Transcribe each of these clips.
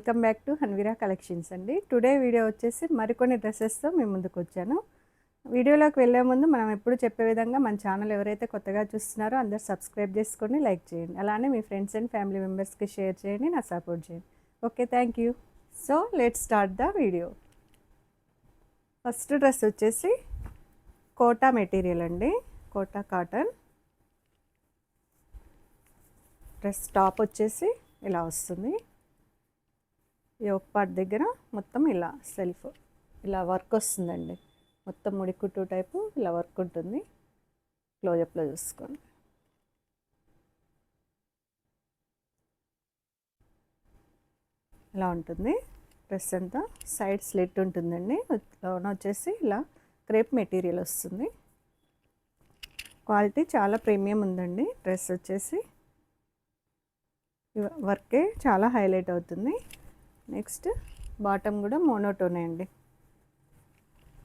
Welcome back to హన్వీరా collections అండి. Today video వచ్చేసి మరికొన్ని డ్రెస్సెస్తో మేము ముందుకు వచ్చాను. వీడియోలోకి వెళ్ళే ముందు మనం ఎప్పుడు చెప్పే విధంగా మన ఛానల్ ఎవరైతే కొత్తగా చూస్తున్నారో అందరు సబ్స్క్రైబ్ చేసుకొని లైక్ చేయండి. అలానే మీ ఫ్రెండ్స్ అండ్ ఫ్యామిలీ మెంబర్స్కి షేర్ చేయండి, నా సపోర్ట్ చేయండి. Okay, thank you. So let's start the video. First dress వచ్చేసి కోటా మెటీరియల్ అండి, కోటా కాటన్ డ్రెస్. టాప్ వచ్చేసి ఇలా వస్తుంది. యోక్ పార్ట్ దగ్గర మొత్తం ఇలా సెల్ఫ్ ఇలా వర్క్ వస్తుందండి. మొత్తం ముడికుట్టు టైపు ఇలా వర్క్ ఉంటుంది. క్లోజప్లో చూసుకోండి. ఇలా ఉంటుంది డ్రెస్ అంతా. సైడ్ స్లిట్ ఉంటుందండి. లోన వచ్చేసి ఇలా క్రేప్ మెటీరియల్ వస్తుంది. క్వాలిటీ చాలా ప్రీమియం ఉందండి. డ్రెస్ వచ్చేసి వర్కే చాలా హైలైట్ అవుతుంది. నెక్స్ట్ బాటమ్ కూడా మోనోటోనే అండి.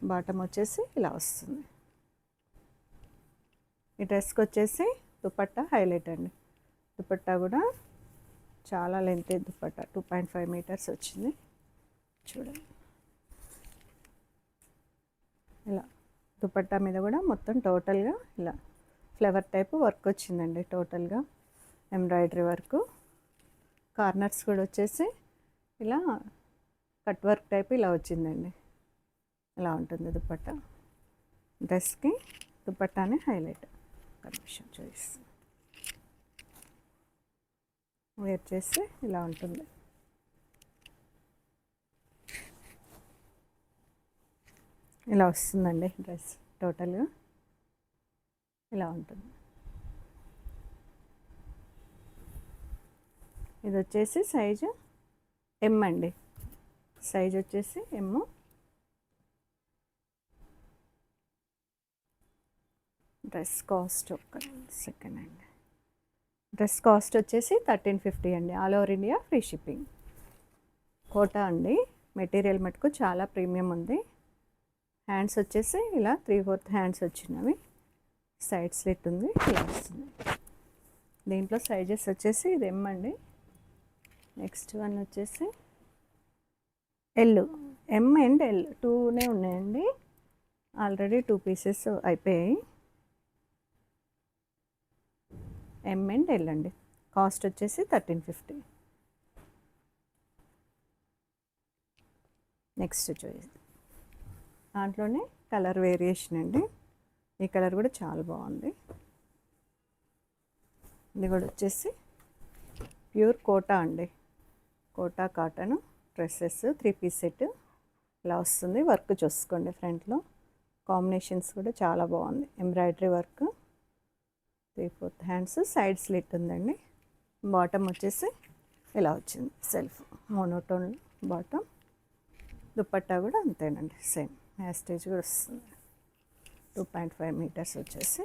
బాటమ్ వచ్చేసి ఇలా వస్తుంది. ఈ డ్రెస్కి వచ్చేసి దుపట్టా హైలైట్ అండి. దుపట్టా కూడా చాలా లెంత్ దుపట్టా, 2.5 మీటర్స్ వచ్చింది. చూడండి ఇలా దుపట్టా మీద కూడా మొత్తం టోటల్గా ఇలా ఫ్లవర్ టైపు వర్క్ వచ్చిందండి. టోటల్గా ఎంబ్రాయిడరీ వర్క్. కార్నర్స్ కూడా వచ్చేసి ఇలా కట్ వర్క్ టైప్ ఇలా వచ్చిందండి. ఇలా ఉంటుంది దుపట్టా. డ్రెస్కి దుపట్టానే హైలైట్. కనిపిషన్ చూపిస్తుంది. వేర్ చేస్తే ఇలా ఉంటుంది. ఇలా వస్తుందండి డ్రెస్. టోటల్గా ఇలా ఉంటుంది. ఇది వచ్చేసి సైజు ఎమ్ అండి. సైజ్ వచ్చేసి ఎమ్. డ్రెస్ కాస్ట్ ఒక్క సెకండ్ అండి. డ్రెస్ కాస్ట్ వచ్చేసి 1350 అండి. All over India free shipping. Kota అండి. మెటీరియల్ మటుకు చాలా ప్రీమియం ఉంది. హ్యాండ్స్ వచ్చేసి ఇలా 3/4 హ్యాండ్స్ వచ్చినవి. సైడ్ స్లిట్ ఉంది. ఇలా వస్తుంది. దీంట్లో సైజెస్ వచ్చేసి ఇది ఎమ్ అండి. నెక్స్ట్ వన్ వచ్చేసి ఎల్. ఎమ్ అండ్ ఎల్ 2నే ఉన్నాయండి. ఆల్రెడీ 2 పీసెస్ అయిపోయాయి. ఎమ్ అండ్ ఎల్ అండి. కాస్ట్ వచ్చేసి 1350. నెక్స్ట్ చూసి దాంట్లోనే కలర్ వేరియేషన్ అండి. ఈ కలర్ కూడా చాలా బాగుంది. ఇది కూడా వచ్చేసి ప్యూర్ కోటా అండి. Kota cotton dresses 3 piece set ఇలా వస్తుంది. వర్క్ చూసుకోండి. ఫ్రంట్లో కాంబినేషన్స్ కూడా చాలా బాగుంది. Embroidery work. 3/4 hands. Side slit ఉందండి. బాటమ్ వచ్చేసి ఇలా వచ్చింది. Self monotone bottom. దుపట్టా కూడా అంతేనండి. సేమ్ యాస్టేజ్ కూడా వస్తుంది. 2.5 మీటర్స్ వచ్చేసి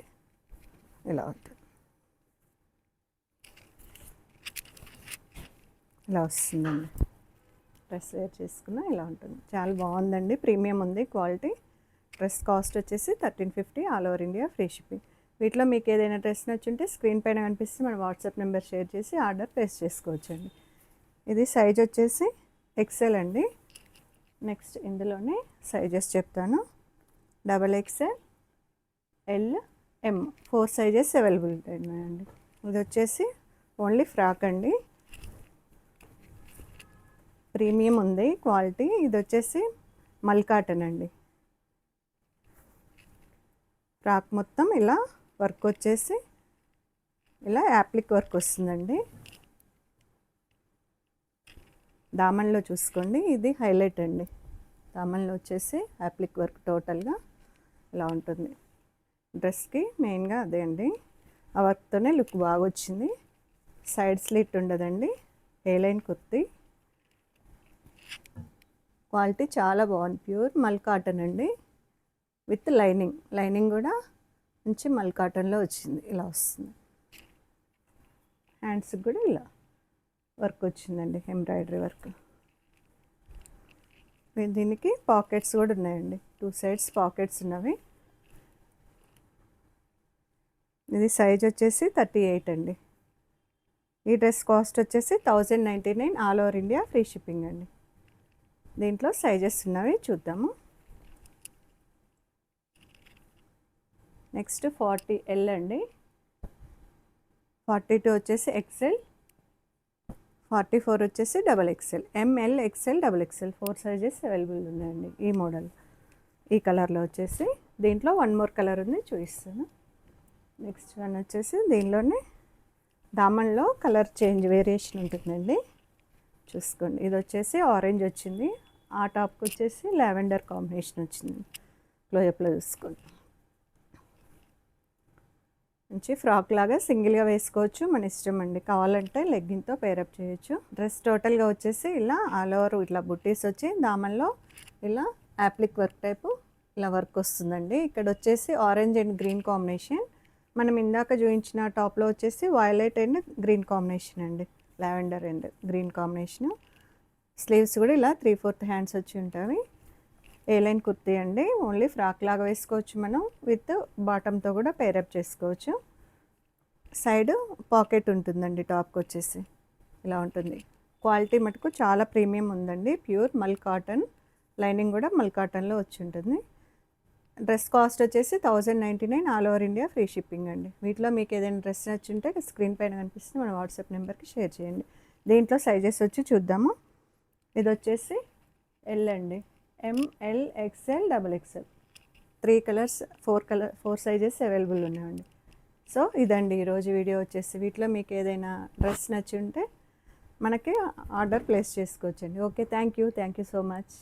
ఇలా ఉంటుంది. ఇలా వస్తుందండి. డ్రెస్ వేర్ చేసుకున్న ఇలా ఉంటుంది. చాలా బాగుందండి. ప్రీమియం ఉంది క్వాలిటీ. డ్రెస్ కాస్ట్ వచ్చేసి 1350. All over India free shipping. వీటిలో మీకు ఏదైనా డ్రెస్ నచ్చుంటే స్క్రీన్ పైన కనిపిస్తే మన వాట్సాప్ నెంబర్ షేర్ చేసి ఆర్డర్ ప్లేస్ చేసుకోవచ్చండి. ఇది సైజ్ వచ్చేసి ఎక్సెల్ అండి. నెక్స్ట్ ఇందులోనే సైజెస్ చెప్తాను. XXL, L, M 4 sizes availability ఉన్నాయండి. ఇది వచ్చేసి ఓన్లీ ఫ్రాక్ అండి. ప్రీమియం ఉంది క్వాలిటీ. ఇది వచ్చేసి మల్ కాటన్ అండి. ఫ్రాక్ మొత్తం ఇలా వర్క్ వచ్చేసి ఇలా యాప్లిక్ వర్క్ వస్తుందండి. దామన్లో చూసుకోండి. ఇది హైలైట్ అండి. దామన్లో వచ్చేసి యాప్లిక్ వర్క్ టోటల్గా ఇలా ఉంటుంది. డ్రెస్కి మెయిన్గా అదే అండి. ఆ వర్క్తోనే లుక్ బాగా వచ్చింది. సైడ్ స్లిట్ ఉండదండి. ఏ లైన్ కుర్తీ. క్వాలిటీ చాలా బాగుంది. ప్యూర్ మల్ కాటన్ అండి. With lining. లైనింగ్ కూడా మంచి మల్ కాటన్లో వచ్చింది. ఇలా వస్తుంది. హ్యాండ్స్కి కూడా ఇలా వర్క్ వచ్చిందండి. Embroidery work. దీనికి పాకెట్స్ కూడా ఉన్నాయండి. 2 సైడ్స్ పాకెట్స్ ఉన్నవి. ఇది సైజ్ వచ్చేసి 38 అండి. ఈ డ్రెస్ కాస్ట్ వచ్చేసి 1099 all over India free shipping అండి. దీంట్లో సైజెస్ ఉన్నవి చూద్దాము. నెక్స్ట్ 40L అండి, 42 వచ్చేసి XL, 44 వచ్చేసి XXL, ML XL XXL 4 sizes available ఉన్నాయండి. ఈ మోడల్ ఈ కలర్లో వచ్చేసి, దీంట్లో వన్ మోర్ కలర్ ఉంది చూపిస్తాను. నెక్స్ట్ వన్ వచ్చేసి దీనిలోనే దామన్లో కలర్ చేంజ్ వేరియేషన్ ఉంటుందండి, చూసుకోండి. ఇది వచ్చేసి ఆరెంజ్ వచ్చింది, ఆ టాప్కి వచ్చేసి లావెండర్ కాంబినేషన్ వచ్చింది. క్లోజప్లో చూసుకోండి. మంచి ఫ్రాక్ లాగా సింగిల్గా వేసుకోవచ్చు, మన ఇష్టం అండి. కావాలంటే లెగ్గిన్తో పేరప్ చేయొచ్చు. డ్రెస్ టోటల్గా వచ్చేసి ఇలా ఆల్ ఓవర్ ఇట్లా బుట్టీస్ వచ్చి దామన్లో ఇలా యాప్లిక్ వర్క్ టైపు ఇలా వర్క్ వస్తుందండి. ఇక్కడ వచ్చేసి ఆరెంజ్ అండ్ గ్రీన్ కాంబినేషన్, మనం ఇందాక చూపించిన టాప్లో వచ్చేసి వైలెట్ అండ్ గ్రీన్ కాంబినేషన్ అండి, lavender and green combination. Sleeves కూడా ఇలా 3/4 హ్యాండ్స్ వచ్చి ఉంటాయి. ఏ లైన్ కుర్తీ అండి, ఓన్లీ ఫ్రాక్ లాగా వేసుకోవచ్చు మనం, విత్ బాటంతో కూడా పేరప్ చేసుకోవచ్చు. సైడ్ పాకెట్ ఉంటుందండి, టాప్కి వచ్చేసి ఇలా ఉంటుంది. క్వాలిటీ మటుకు చాలా ప్రీమియం ఉందండి, ప్యూర్ మల్ కాటన్, లైనింగ్ కూడా మల్ కాటన్లో వచ్చి ఉంటుంది. డ్రెస్ కాస్ట్ వచ్చేసి 1099 all over India free shipping అండి. వీటిలో మీకు ఏదైనా డ్రెస్ నచ్చుంటే స్క్రీన్ పైన కనిపిస్తుంది, మన వాట్సాప్ నెంబర్కి షేర్ చేయండి. దీంట్లో సైజెస్ వచ్చి చూద్దాము. ఇది వచ్చేసి ఎల్ అండి, ML XL XXL 3 colours 4 sizes available ఉన్నాయండి. సో ఇదండి ఈరోజు వీడియో వచ్చేసి. వీటిలో మీకు ఏదైనా డ్రెస్ నచ్చి ఉంటే మనకి ఆర్డర్ ప్లేస్ చేసుకోవచ్చండి. Okay, thank you so much.